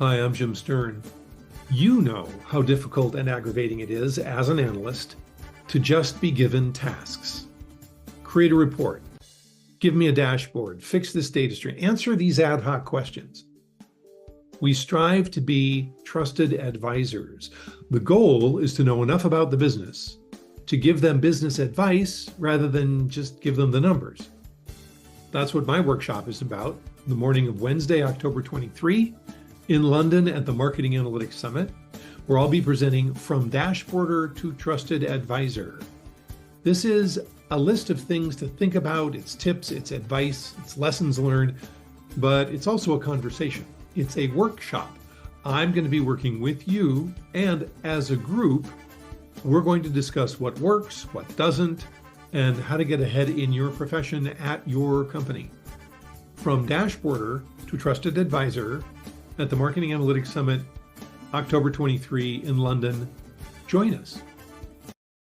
Hi, I'm Jim Sterne. You know how difficult and aggravating it is as an analyst to just be given tasks. Create a report, give me a dashboard, fix this data stream, answer these ad hoc questions. We strive to be trusted advisors. The goal is to know enough about the business to give them business advice rather than just give them the numbers. That's what my workshop is about, the morning of Wednesday, October 23, in London at the Marketing Analytics Summit, where I'll be presenting From Dashboarder to Trusted Advisor. This is a list of things to think about, it's tips, it's advice, it's lessons learned, but it's also a conversation. It's a workshop. I'm going to be working with you, and as a group, we're going to discuss what works, what doesn't, and how to get ahead in your profession at your company. From Dashboarder to Trusted Advisor at the Marketing Analytics Summit, October 23 in London. Join us.